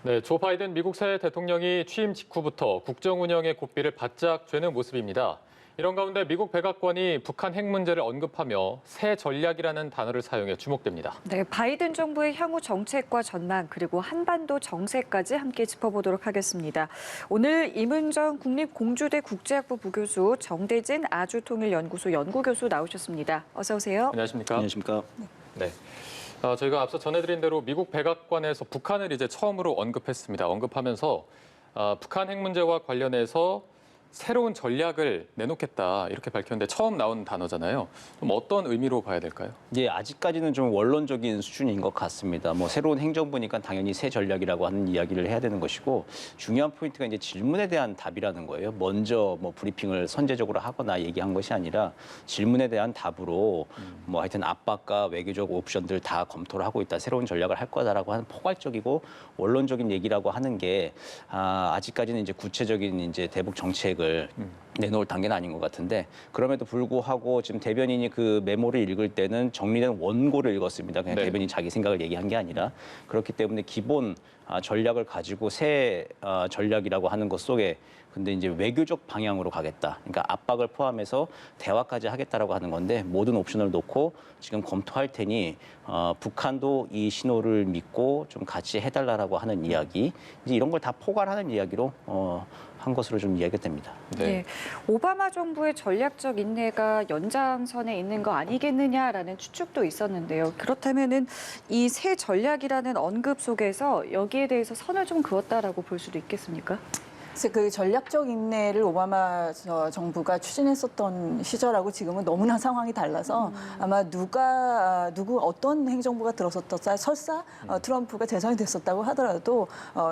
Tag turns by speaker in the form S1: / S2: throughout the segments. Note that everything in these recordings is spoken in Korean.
S1: 네, 조 바이든 미국 새 대통령이 취임 직후부터 국정 운영의 고삐를 바짝 쬐는 모습입니다. 이런 가운데 미국 백악관이 북한 핵 문제를 언급하며 새 전략이라는 단어를 사용해 주목됩니다.
S2: 네, 바이든 정부의 향후 정책과 전망 그리고 한반도 정세까지 함께 짚어보도록 하겠습니다. 오늘 임은정 국립공주대 국제학부 부교수, 정대진 아주통일연구소 연구교수 나오셨습니다. 어서 오세요.
S1: 안녕하십니까?
S3: 안녕하십니까?
S1: 네. 저희가 앞서 전해드린 대로 미국 백악관에서 북한을 이제 처음으로 언급했습니다. 언급하면서 북한 핵 문제와 관련해서 새로운 전략을 내놓겠다 이렇게 밝혔는데 처음 나온 단어잖아요. 좀 어떤 의미로 봐야 될까요?
S3: 예, 아직까지는 좀 원론적인 수준인 것 같습니다. 뭐 새로운 행정부니까 당연히 새 전략이라고 하는 이야기를 해야 되는 것이고 중요한 포인트가 이제 질문에 대한 답이라는 거예요. 먼저 뭐 브리핑을 선제적으로 하거나 얘기한 것이 아니라 질문에 대한 답으로 뭐 하여튼 압박과 외교적 옵션들 다 검토를 하고 있다. 새로운 전략을 할 거다라고 하는 포괄적이고 원론적인 얘기라고 하는 게 아직까지는 이제 구체적인 이제 대북 정책을 내놓을 단계는 아닌 것 같은데 그럼에도 불구하고 지금 대변인이 그 메모를 읽을 때는 정리된 원고를 읽었습니다. 그냥
S1: 네.
S3: 대변인이 자기 생각을 얘기한 게 아니라 그렇기 때문에 기본 전략을 가지고 새 전략이라고 하는 것 속에 근데 이제 외교적 방향으로 가겠다. 그러니까 압박을 포함해서 대화까지 하겠다라고 하는 건데 모든 옵션을 놓고 지금 검토할 테니 북한도 이 신호를 믿고 좀 같이 해달라고 하는 이야기 이제 이런 걸 다 포괄하는 이야기로 한 것으로 좀 이야기가 됩니다.
S1: 네.
S2: 네, 오바마 정부의 전략적 인내가 연장선에 있는 거 아니겠느냐라는 추측도 있었는데요. 그렇다면은 이 새 전략이라는 언급 속에서 여기에 대해서 선을 좀 그었다라고 볼 수도 있겠습니까?
S4: 그래서 그 전략적 인내를 오바마 정부가 추진했었던 시절하고 지금은 너무나 상황이 달라서 아마 누구 어떤 행정부가 들어섰다 설사 트럼프가 재선이 됐었다고 하더라도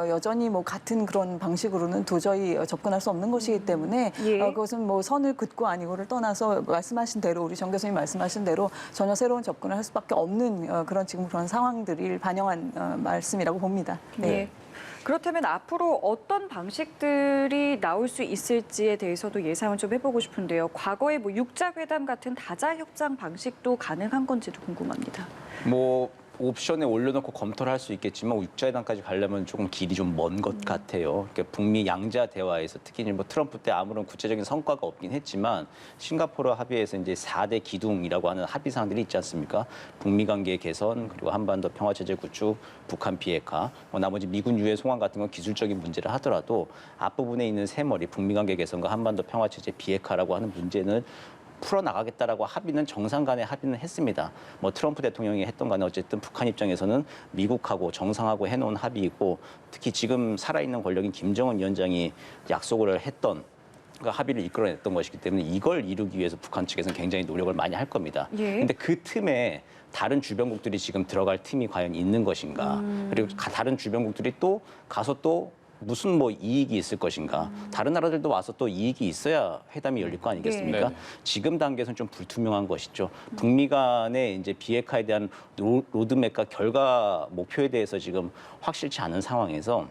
S4: 여전히 뭐 같은 그런 방식으로는 도저히 접근할 수 없는 것이기 때문에
S2: 예.
S4: 그것은 뭐 선을 긋고 아니고를 떠나서 말씀하신 대로 우리 정 교수님 말씀하신 대로 전혀 새로운 접근을 할 수밖에 없는 그런 지금 그런 상황들을 반영한 말씀이라고 봅니다. 네.
S2: 예. 그렇다면 앞으로 어떤 방식들이 나올 수 있을지에 대해서도 예상을 좀 해보고 싶은데요. 과거에 뭐 육자회담 같은 다자 협상 방식도 가능한 건지도 궁금합니다.
S3: 뭐 옵션에 올려놓고 검토를 할 수 있겠지만 육자회담까지 가려면 조금 길이 좀 먼 것 같아요. 그러니까 북미 양자 대화에서 특히 뭐 트럼프 때 아무런 구체적인 성과가 없긴 했지만 싱가포르 합의에서 이제 4대 기둥이라고 하는 합의 사항들이 있지 않습니까? 북미 관계 개선 그리고 한반도 평화 체제 구축, 북한 비핵화, 뭐 나머지 미군 유해 송환 같은 건 기술적인 문제를 하더라도 앞부분에 있는 새머리 북미 관계 개선과 한반도 평화 체제 비핵화라고 하는 문제는 풀어나가겠다라고 합의는 정상 간의 합의는 했습니다. 뭐 트럼프 대통령이 했던 간에 어쨌든 북한 입장에서는 미국하고 정상하고 해놓은 합의이고 특히 지금 살아있는 권력인 김정은 위원장이 약속을 했던 그 합의를 이끌어냈던 것이기 때문에 이걸 이루기 위해서 북한 측에서는 굉장히 노력을 많이 할 겁니다. 그런데 그 틈에 다른 주변국들이 지금 들어갈 틈이 과연 있는 것인가 그리고 다른 주변국들이 또 가서 또 무슨 뭐 이익이 있을 것인가. 다른 나라들도 와서 또 이익이 있어야 회담이 열릴 거 아니겠습니까?
S1: 네.
S3: 지금 단계에서는 좀 불투명한 것이죠. 북미 간의 이제 비핵화에 대한 로드맵과 결과 목표에 대해서 지금 확실치 않은 상황에서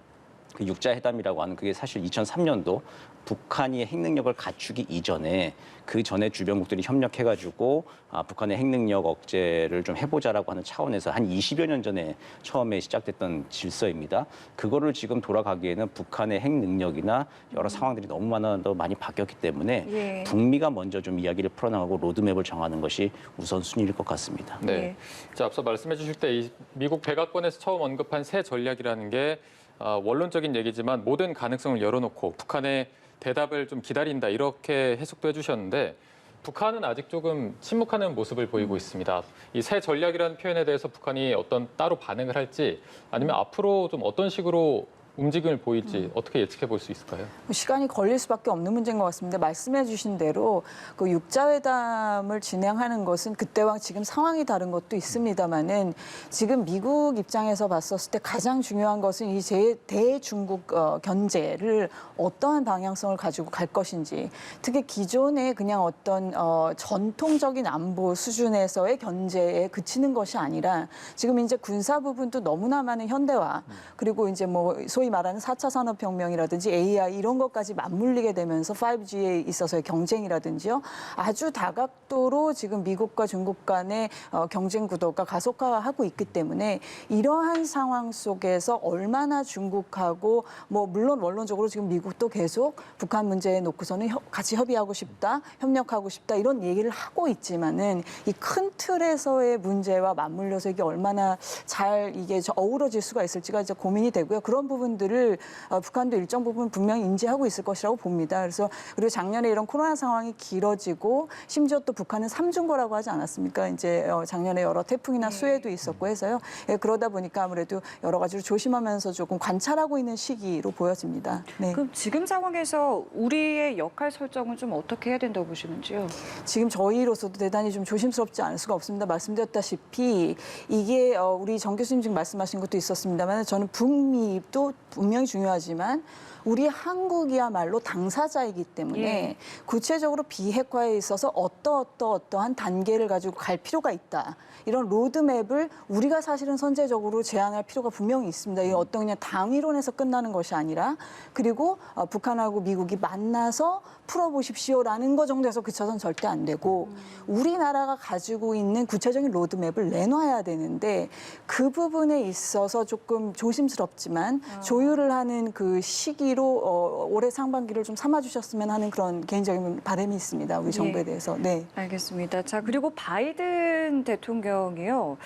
S3: 그 육자회담이라고 하는 그게 사실 2003년도 북한이 핵능력을 갖추기 이전에 그 전에 주변국들이 협력해가지고 북한의 핵능력 억제를 좀 해보자라고 하는 차원에서 한 20여 년 전에 처음에 시작됐던 질서입니다. 그거를 지금 돌아가기에는 북한의 핵능력이나 여러 상황들이 너무 많이 바뀌었기 때문에
S2: 예.
S3: 북미가 먼저 좀 이야기를 풀어나가고 로드맵을 정하는 것이 우선순위일 것 같습니다.
S1: 네.
S2: 예.
S1: 자, 앞서 말씀해 주실 때 이 미국 백악관에서 처음 언급한 새 전략이라는 게 원론적인 얘기지만 모든 가능성을 열어놓고 북한의 대답을 좀 기다린다 이렇게 해석도 해주셨는데 북한은 아직 조금 침묵하는 모습을 보이고 있습니다. 이 새 전략이라는 표현에 대해서 북한이 어떤 따로 반응을 할지 아니면 앞으로 좀 어떤 식으로 움직임을 보일지 어떻게 예측해 볼 수 있을까요?
S4: 시간이 걸릴 수밖에 없는 문제인 것 같습니다. 말씀해 주신 대로 그 육자회담을 진행하는 것은 그때와 지금 상황이 다른 것도 있습니다만은 지금 미국 입장에서 봤었을 때 가장 중요한 것은 이 대중국 견제를 어떠한 방향성을 가지고 갈 것인지 특히 기존의 그냥 어떤 전통적인 안보 수준에서의 견제에 그치는 것이 아니라 지금 이제 군사 부분도 너무나 많은 현대화 그리고 이제 뭐 소위 말하는 4차 산업혁명이라든지 AI 이런 것까지 맞물리게 되면서 5G에 있어서의 경쟁이라든지요. 아주 다각도로 지금 미국과 중국 간의 경쟁 구도가 가속화하고 있기 때문에 이러한 상황 속에서 얼마나 중국하고 뭐 물론 원론적으로 지금 미국도 계속 북한 문제에 놓고서는 같이 협의하고 싶다, 협력하고 싶다 이런 얘기를 하고 있지만은 이 큰 틀에서의 문제와 맞물려서 이게 얼마나 잘 이게 어우러질 수가 있을지가 이제 고민이 되고요. 그런 부분들을 북한도 일정 부분 분명히 인지하고 있을 것이라고 봅니다. 그래서 그리고 작년에 이런 코로나 상황이 길어지고 심지어 또 북한은 삼중고라고 하지 않았습니까? 이제 작년에 여러 태풍이나 수해도 있었고 해서요. 예, 그러다 보니까 아무래도 여러 가지로 조심하면서 조금 관찰하고 있는 시기로 보여집니다. 네.
S2: 그럼 지금 상황에서 우리의 역할 설정은 좀 어떻게 해야 된다고 보시는지요?
S4: 지금 저희로서도 대단히 좀 조심스럽지 않을 수가 없습니다. 말씀드렸다시피 이게 우리 정 교수님 지금 말씀하신 것도 있었습니다만 저는 북미도 분명히 중요하지만 우리 한국이야말로 당사자이기 때문에
S2: 예.
S4: 구체적으로 비핵화에 있어서 어떠한 단계를 가지고 갈 필요가 있다. 이런 로드맵을 우리가 사실은 선제적으로 제안할 필요가 분명히 있습니다. 이게 어떤 그냥 당위론에서 끝나는 것이 아니라 그리고 북한하고 미국이 만나서 풀어보십시오라는 거 정도에서 그쳐서는 절대 안 되고 우리나라가 가지고 있는 구체적인 로드맵을 내놔야 되는데 그 부분에 있어서 조금 조심스럽지만 조율을 하는 그 시기로 올해 상반기를 좀 삼아주셨으면 하는 그런 개인적인 바람이 있습니다. 우리 정부에 대해서. 네.
S2: 알겠습니다. 자, 그리고 바이든 대통령이요.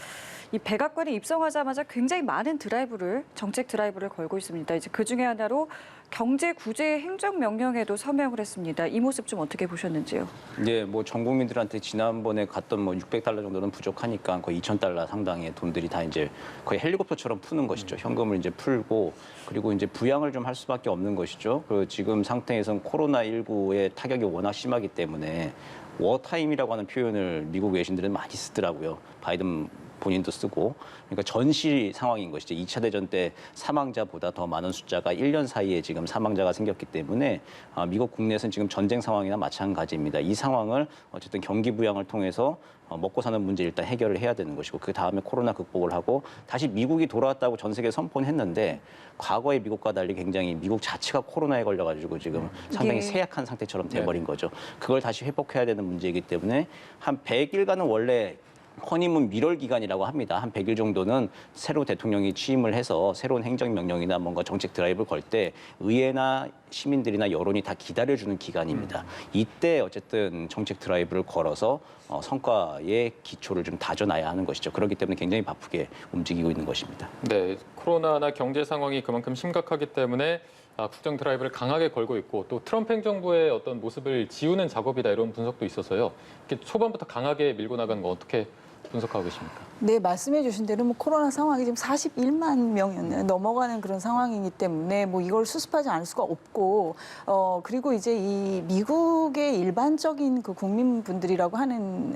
S2: 이 백악관에 입성하자마자 굉장히 많은 정책 드라이브를 걸고 있습니다. 이제 그 중에 하나로 경제 구제 행정 명령에도 서명을 했습니다. 이 모습 좀 어떻게 보셨는지요?
S3: 네, 뭐 전 국민들한테 지난번에 갔던 뭐 600달러 정도는 부족하니까 거의 2,000달러 상당의 돈들이 다 이제 거의 헬리콥터처럼 푸는 것이죠. 현금을 이제 풀고 그리고 이제 부양을 좀 할 수밖에 없는 것이죠. 그 지금 상태에선 코로나19의 타격이 워낙 심하기 때문에 워타임이라고 하는 표현을 미국 외신들은 많이 쓰더라고요. 바이든 본인도 쓰고 그러니까 전시 상황인 것이죠. 2차 대전 때 사망자보다 더 많은 숫자가 1년 사이에 지금 사망자가 생겼기 때문에 미국 국내에서는 지금 전쟁 상황이나 마찬가지입니다. 이 상황을 어쨌든 경기 부양을 통해서 먹고 사는 문제 일단 해결을 해야 되는 것이고 그 다음에 코로나 극복을 하고 다시 미국이 돌아왔다고 전 세계에 선포는 했는데 과거의 미국과 달리 굉장히 미국 자체가 코로나에 걸려가지고 지금 상당히
S2: 예.
S3: 쇠약한 상태처럼 돼버린 거죠. 그걸 다시 회복해야 되는 문제이기 때문에 한 100일간은 원래 허니문 밀월 기간이라고 합니다. 한 100일 정도는 새로 대통령이 취임을 해서 새로운 행정명령이나 뭔가 정책 드라이브를 걸 때 의회나 시민들이나 여론이 다 기다려주는 기간입니다. 이때 어쨌든 정책 드라이브를 걸어서 성과의 기초를 좀 다져놔야 하는 것이죠. 그렇기 때문에 굉장히 바쁘게 움직이고 있는 것입니다.
S1: 네, 코로나나 경제 상황이 그만큼 심각하기 때문에 국정 드라이브를 강하게 걸고 있고 또 트럼프 행정부의 어떤 모습을 지우는 작업이다 이런 분석도 있어서요. 이렇게 초반부터 강하게 밀고 나가는 거 어떻게 분석하고 계십니까?
S4: 네, 말씀해 주신 대로 뭐 코로나 상황이 지금 41만 명이 넘어가는 그런 상황이기 때문에 뭐 이걸 수습하지 않을 수가 없고 그리고 이제 이 미국의 일반적인 그 국민분들이라고 하는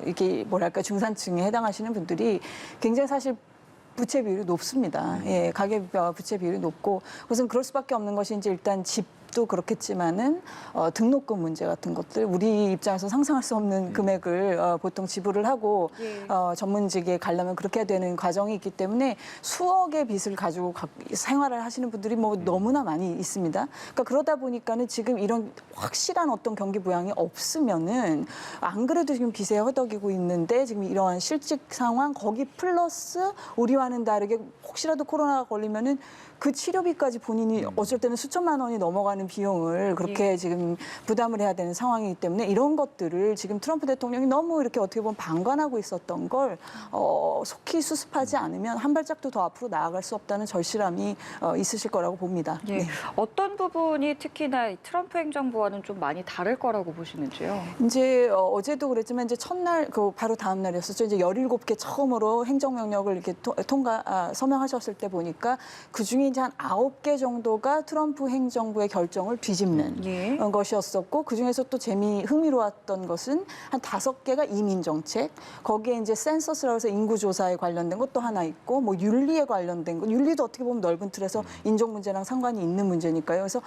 S4: 이렇게 뭐랄까 중산층에 해당하시는 분들이 굉장히 사실 부채 비율이 높습니다. 예, 가계 부채 비율이 높고 그것은 그럴 수밖에 없는 것이 이제 일단 집도 그렇겠지만은 등록금 문제 같은 것들 우리 입장에서 상상할 수 없는 금액을 보통 지불을 하고
S2: 예.
S4: 전문직에 가려면 그렇게 되는 과정이 있기 때문에 수억의 빚을 가지고 생활을 하시는 분들이 뭐 너무나 많이 있습니다. 그러니까 그러다 보니까는 지금 이런 확실한 어떤 경기 부양이 없으면은 안 그래도 지금 빚에 허덕이고 있는데 지금 이러한 실직 상황 거기 플러스 우리와는 다르게 혹시라도 코로나가 걸리면은 그 치료비까지 본인이 어쩔 때는 수천만 원이 넘어가는 비용을 그렇게 지금 부담을 해야 되는 상황이기 때문에 이런 것들을 지금 트럼프 대통령이 너무 이렇게 어떻게 보면 방관하고 있었던 걸 속히 수습하지 않으면 한 발짝도 더 앞으로 나아갈 수 없다는 절실함이 있으실 거라고 봅니다.
S2: 예.
S4: 네.
S2: 어떤 부분이 특히나 이 트럼프 행정부와는 좀 많이 다를 거라고 보시는지요?
S4: 이제 어제도 그랬지만 이제 첫날 그 바로 다음 날이었었죠. 이제 17개 처음으로 행정명령을 이렇게 서명하셨을 때 보니까 그 중에 이제 한 9개 정도가 트럼프 행정부의 결정을 뒤집는
S2: 예.
S4: 것이었었고 그중에서 또 흥미로웠던 것은 한 5개가 이민 정책, 거기에 이제 센서스라고 해서 인구 조사에 관련된 것도 하나 있고 뭐 윤리에 관련된 것, 윤리도 어떻게 보면 넓은 틀에서 인종 문제랑 상관이 있는 문제니까요. 그래서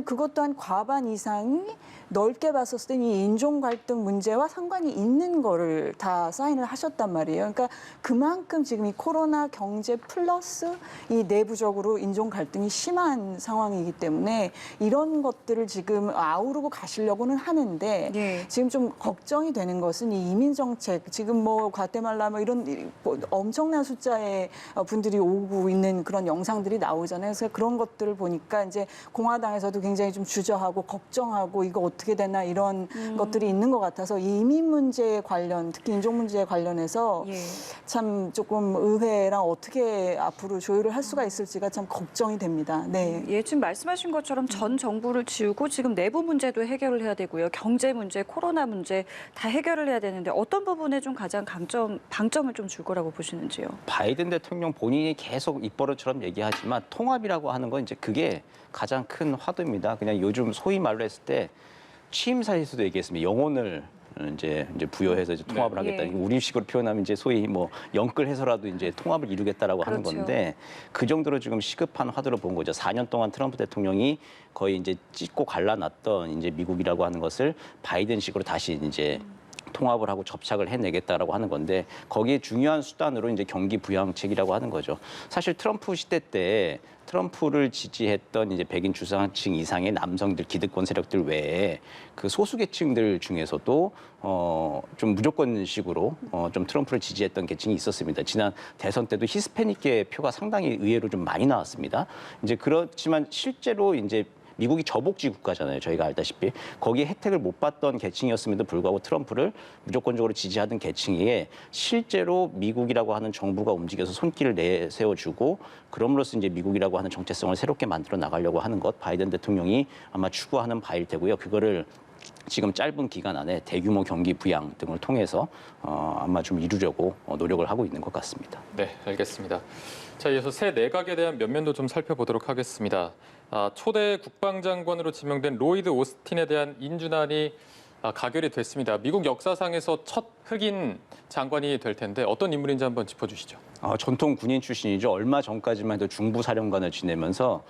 S4: 그것도 한 과반 이상이 넓게 봤었을 때 이 인종 갈등 문제와 상관이 있는 거를 다 사인을 하셨단 말이에요. 그러니까 그만큼 지금 이 코로나 경제 플러스 이 내부적으로 인종 갈등이 심한 상황이기 때문에 이런 것들을 지금 아우르고 가시려고는 하는데
S2: 예.
S4: 지금 좀 걱정이 되는 것은 이 이민 정책, 지금 뭐 과테말라 뭐 이런 뭐 엄청난 숫자의 분들이 오고 있는 그런 영상들이 나오잖아요. 그래서 그런 것들을 보니까 이제 공화당에서도 굉장히 좀 주저하고 걱정하고 이거 어떻게 되나 이런 것들이 있는 것 같아서 이 이민 문제에 관련, 특히 인종 문제에 관련해서
S2: 예.
S4: 참 조금 의회랑 어떻게 앞으로 조율을 할 수가 있을지가 참 걱정이 됩니다. 네.
S2: 예, 지금 말씀하신 것처럼 전 정부를 지우고 지금 내부 문제도 해결을 해야 되고요. 경제 문제, 코로나 문제 다 해결을 해야 되는데 어떤 부분에 좀 가장 방점을 좀 줄 거라고 보시는지요?
S3: 바이든 대통령 본인이 계속 입버릇처럼 얘기하지만 통합이라고 하는 건 이제 그게 가장 큰 화두입니다. 그냥 요즘 소위 말로 했을 때 취임사에서도 얘기했습니다. 영혼을 이제 부여해서 이제 통합을 하겠다.
S2: 예.
S3: 우리식으로 표현하면 이제 소위 뭐 영끌해서라도 이제 통합을 이루겠다라고 하는
S2: 그렇죠.
S3: 건데 그 정도로 지금 시급한 화두로 본 거죠. 4년 동안 트럼프 대통령이 거의 이제 찢고 갈라놨던 이제 미국이라고 하는 것을 바이든식으로 다시 이제 통합을 하고 접착을 해내겠다라고 하는 건데 거기에 중요한 수단으로 이제 경기 부양책이라고 하는 거죠. 사실 트럼프 시대 때 트럼프를 지지했던 이제 백인 중산층 이상의 남성들 기득권 세력들 외에 그 소수 계층들 중에서도 좀 무조건식으로 좀 트럼프를 지지했던 계층이 있었습니다. 지난 대선 때도 히스패닉계 표가 상당히 의외로 좀 많이 나왔습니다. 이제 그렇지만 실제로 이제 미국이 저복지 국가잖아요. 저희가 알다시피 거기에 혜택을 못 받던 계층이었음에도 불구하고 트럼프를 무조건적으로 지지하던 계층에 실제로 미국이라고 하는 정부가 움직여서 손길을 내세워주고 그럼으로써 이제 미국이라고 하는 정체성을 새롭게 만들어 나가려고 하는 것 바이든 대통령이 아마 추구하는 바일 테고요. 그거를 지금 짧은 기간 안에 대규모 경기 부양 등을 통해서 아마 좀 이루려고 노력을 하고 있는 것 같습니다.
S1: 네, 알겠습니다. 자, 이어서 새 내각에 대한 면면도 좀 살펴보도록 하겠습니다. 초대 국방장관으로 지명된 로이드 오스틴에 대한 인준안이 가결이 됐습니다. 미국 역사상에서 첫 흑인 장관이 될 텐데 어떤 인물인지 한번 짚어주시죠.
S3: 전통 군인 출신이죠. 얼마 전까지만 해도 중부 사령관을 지내면서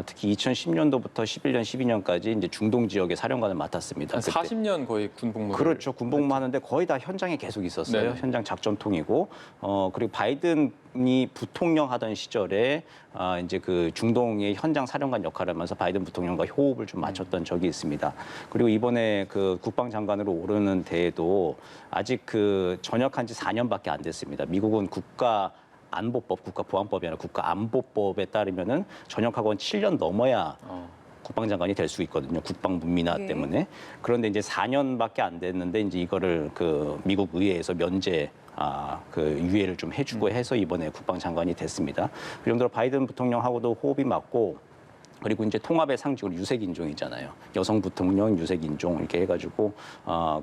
S3: 특히 2010년도부터 11년, 12년까지 이제 중동 지역의 사령관을 맡았습니다.
S1: 한 40년 거의 군복무를.
S3: 그렇죠. 군복무하는데 거의 다 현장에 계속 있었어요.
S1: 네.
S3: 현장 작전통이고 그리고 바이든이 부통령 하던 시절에 이제 그 중동의 현장 사령관 역할을 하면서 바이든 부통령과 호흡을 좀 맞췄던 적이 있습니다. 그리고 이번에 그 국방장관으로 오르는 데에도 아직 그 전역한 지 4년밖에 안 됐습니다. 미국은 국가안보법, 국가보안법이 아니라 국가안보법에 따르면은 전역하고 7년 넘어야 국방장관이 될 수 있거든요. 국방문민화
S2: 예.
S3: 때문에. 그런데 이제 4년밖에 안 됐는데 이제 이거를 그 미국 의회에서 면제 그 유예를 좀 해주고 해서 이번에 국방장관이 됐습니다. 그 정도로 바이든 부통령하고도 호흡이 맞고 그리고 이제 통합의 상징으로 유색인종이잖아요. 여성 부통령, 유색인종 이렇게 해가지고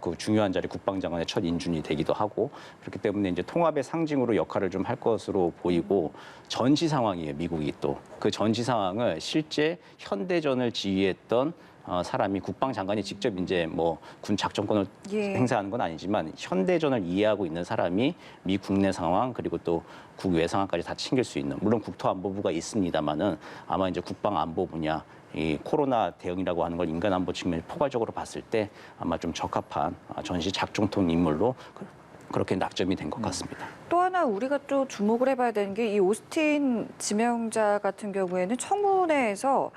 S3: 그 중요한 자리 국방장관의 첫 인준이 되기도 하고 그렇기 때문에 이제 통합의 상징으로 역할을 좀 할 것으로 보이고 전시 상황이에요. 미국이 또 그 전시 상황을 실제 현대전을 지휘했던 사람이 국방장관이 직접 이제 뭐 군 작전권을
S2: 예.
S3: 행사하는 건 아니지만 현대전을 이해하고 있는 사람이 미 국내 상황 그리고 또 국외 상황까지 다 챙길 수 있는 물론 국토안보부가 있습니다만은 아마 이제 국방안보 분야 이 코로나 대응이라고 하는 걸 인간안보 측면에 포괄적으로 봤을 때 아마 좀 적합한 전시 작전통 인물로 그렇게 낙점이 된 것 같습니다.
S2: 또 하나 우리가 또 주목을 해봐야 되는 게 이 오스틴 지명자 같은 경우에는 청문회에서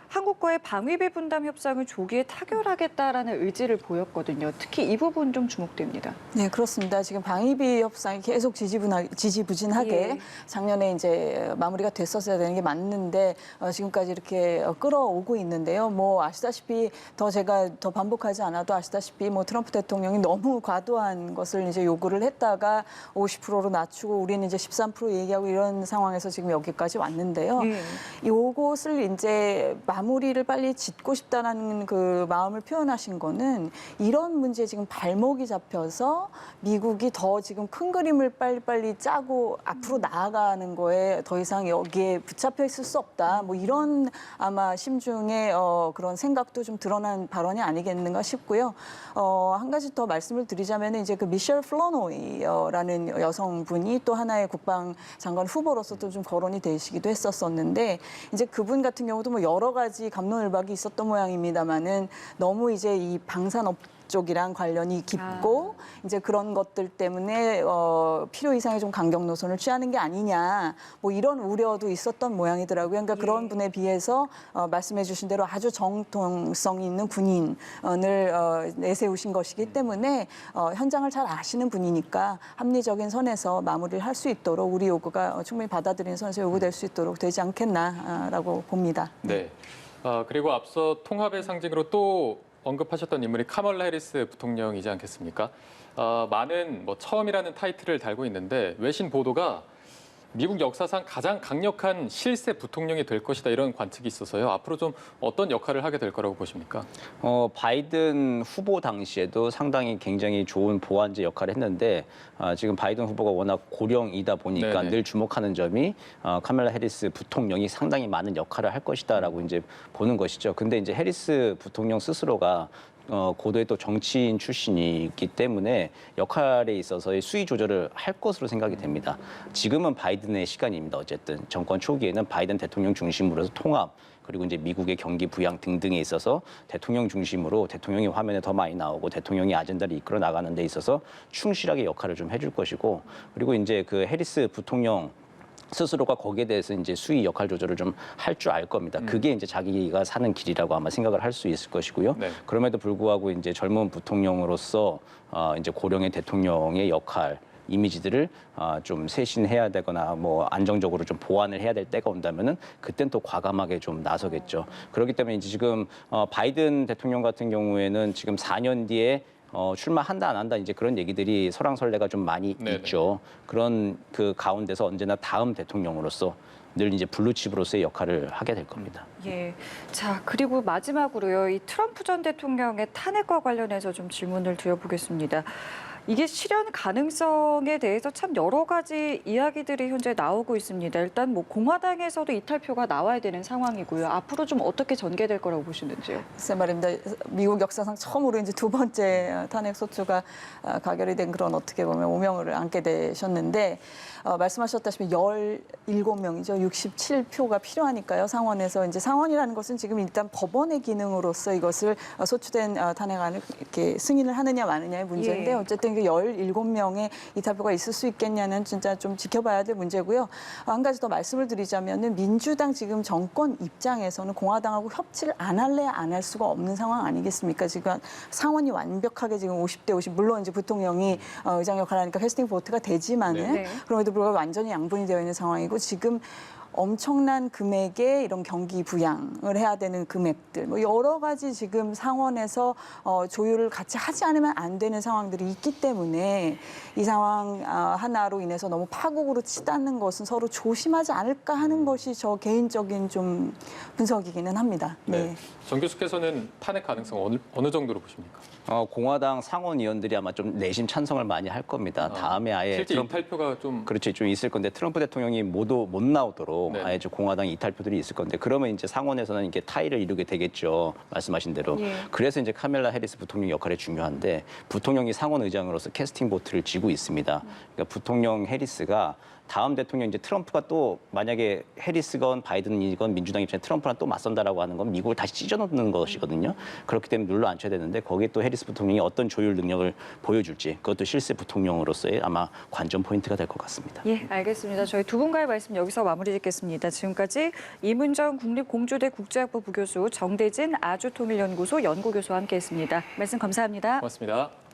S2: 한국과의 방위비 분담 협상을 조기에 타결하겠다라는 의지를 보였거든요. 특히 이 부분 좀 주목됩니다.
S4: 네, 그렇습니다. 지금 방위비 협상이 계속 지지부진하게
S2: 예.
S4: 작년에 이제 마무리가 됐었어야 되는 게 맞는데 지금까지 이렇게 끌어오고 있는데요. 뭐 아시다시피 제가 더 반복하지 않아도 아시다시피 뭐 트럼프 대통령이 너무 과도한 것을 이제 요구를 했다가 50%로 낮추고 우리는 이제 13% 얘기하고 이런 상황에서 지금 여기까지 왔는데요.
S2: 예.
S4: 요것을 이제 마무리를 빨리 짓고 싶다라는 그 마음을 표현하신 거는 이런 문제에 지금 발목이 잡혀서 미국이 더 지금 큰 그림을 빨리빨리 짜고 앞으로 나아가는 거에 더 이상 여기에 붙잡혀 있을 수 없다. 뭐 이런 아마 심중의 그런 생각도 좀 드러난 발언이 아니겠는가 싶고요. 한 가지 더 말씀을 드리자면 이제 그 미셸 플러노이라는 여성분이 또 하나의 국방장관 후보로서도 좀 거론이 되시기도 했었었는데 이제 그분 같은 경우도 뭐 여러 가지 갑론을박이 있었던 모양입니다만은 너무 이제 이 방산업 쪽이랑 관련이 깊고 이제 그런 것들 때문에 필요 이상의 좀 강경 노선을 취하는 게 아니냐 뭐 이런 우려도 있었던 모양이더라고요. 그러니까 그런 분에 비해서 말씀해주신 대로 아주 정통성이 있는 군인을 내세우신 것이기 때문에 현장을 잘 아시는 분이니까 합리적인 선에서 마무리를 할 수 있도록 우리 요구가 충분히 받아들이는 선에서 요구될 수 있도록 되지 않겠나라고 봅니다.
S1: 네. 그리고 앞서 통합의 상징으로 또 언급하셨던 인물이 카멀라 해리스 부통령이지 않겠습니까? 많은 뭐 처음이라는 타이틀을 달고 있는데 외신 보도가 미국 역사상 가장 강력한 실세 부통령이 될 것이다 이런 관측이 있어서요. 앞으로 좀 어떤 역할을 하게 될 거라고 보십니까?
S3: 바이든 후보 당시에도 상당히 굉장히 좋은 보완제 역할을 했는데 지금 바이든 후보가 워낙 고령이다 보니까
S1: 네네.
S3: 늘 주목하는 점이 카멜라 해리스 부통령이 상당히 많은 역할을 할 것이다라고 이제 보는 것이죠. 근데 이제 해리스 부통령 스스로가 고도의 또 정치인 출신이기 때문에 역할에 있어서의 수위 조절을 할 것으로 생각이 됩니다. 지금은 바이든의 시간입니다. 어쨌든 정권 초기에는 바이든 대통령 중심으로 해서 통합 그리고 이제 미국의 경기 부양 등등에 있어서 대통령 중심으로 대통령이 화면에 더 많이 나오고 대통령이 아젠다를 이끌어 나가는 데 있어서 충실하게 역할을 좀 해줄 것이고 그리고 이제 그 해리스 부통령 스스로가 거기에 대해서 이제 수위 역할 조절을 좀 할 줄 알 겁니다. 그게 이제 자기가 사는 길이라고 아마 생각을 할 수 있을 것이고요.
S1: 네.
S3: 그럼에도 불구하고 이제 젊은 부통령으로서 이제 고령의 대통령의 역할 이미지들을 좀 쇄신해야 되거나 뭐 안정적으로 좀 보완을 해야 될 때가 온다면은 그땐 또 과감하게 좀 나서겠죠. 그렇기 때문에 이제 지금 바이든 대통령 같은 경우에는 지금 4년 뒤에 출마한다 안 한다 이제 그런 얘기들이 설왕설래가 좀 많이
S1: 네네.
S3: 있죠. 그런 그 가운데서 언제나 다음 대통령으로서 늘 이제 블루칩으로서의 역할을 하게 될 겁니다.
S2: 예. 자, 그리고 마지막으로요. 이 트럼프 전 대통령의 탄핵과 관련해서 좀 질문을 드려보겠습니다. 이게 실현 가능성에 대해서 참 여러 가지 이야기들이 현재 나오고 있습니다. 일단 뭐 공화당에서도 이탈표가 나와야 되는 상황이고요. 앞으로 좀 어떻게 전개될 거라고 보시는지요?
S4: 글쎄 말입니다. 미국 역사상 처음으로 이제 두 번째 탄핵 소추가 가결이 된 그런 어떻게 보면 오명을 안게 되셨는데 말씀하셨다시피 17명이죠. 67표가 필요하니까요. 상원에서 이제 상원이라는 것은 지금 일단 법원의 기능으로서 이것을 소추된 탄핵안을 이렇게 승인을 하느냐 마느냐의 문제인데
S2: 예.
S4: 어쨌든 그 17명의 이탈표가 있을 수 있겠냐는 진짜 좀 지켜봐야 될 문제고요. 한 가지 더 말씀을 드리자면은 민주당 지금 정권 입장에서는 공화당하고 협치를 안 할래 안 할 수가 없는 상황 아니겠습니까? 지금 상원이 완벽하게 지금 50대 50 물론 이제 부통령이 의장 역할을 하니까 캐스팅 보트가 되지만은
S2: 네.
S4: 그럼에도 불구하고 완전히 양분이 되어 있는 상황이고 지금 엄청난 금액의 이런 경기 부양을 해야 되는 금액들, 뭐 여러 가지 지금 상원에서 조율을 같이 하지 않으면 안 되는 상황들이 있기 때문에 이 상황 하나로 인해서 너무 파국으로 치닫는 것은 서로 조심하지 않을까 하는 것이 저 개인적인 좀 분석이기는 합니다. 네.
S1: 정 교수께서는 탄핵 가능성 어느 정도로 보십니까?
S3: 공화당 상원 의원들이 아마 좀 내심 찬성을 많이 할 겁니다. 다음에 아예
S1: 실제 이탈표가 좀
S3: 그렇죠. 좀 있을 건데 트럼프 대통령이 모두 못 나오도록
S1: 네.
S3: 아예 좀 공화당 이탈표들이 있을 건데 그러면 이제 상원에서는 이게 타의를 이루게 되겠죠. 말씀하신 대로.
S2: 예.
S3: 그래서 이제 카멜라 해리스 부통령 역할이 중요한데 부통령이 상원 의장으로서 캐스팅 보트를 쥐고 있습니다. 그러니까 부통령 해리스가 다음 대통령 이제 트럼프가 또 만약에 해리스건 바이든이건 민주당 입장에 트럼프랑 또 맞선다라고 하는 건 미국을 다시 찢어놓는 것이거든요. 그렇기 때문에 눌러 앉혀야 되는데 거기에 또 해리스 부통령이 어떤 조율 능력을 보여줄지 그것도 실세 부통령으로서의 아마 관전 포인트가 될 것 같습니다.
S2: 예, 알겠습니다. 저희 두 분과의 말씀 여기서 마무리 짓겠습니다. 지금까지 이문정 국립공주대 국제학부 부교수, 정대진 아주통일연구소 연구교수와 함께했습니다. 말씀 감사합니다.
S1: 고맙습니다.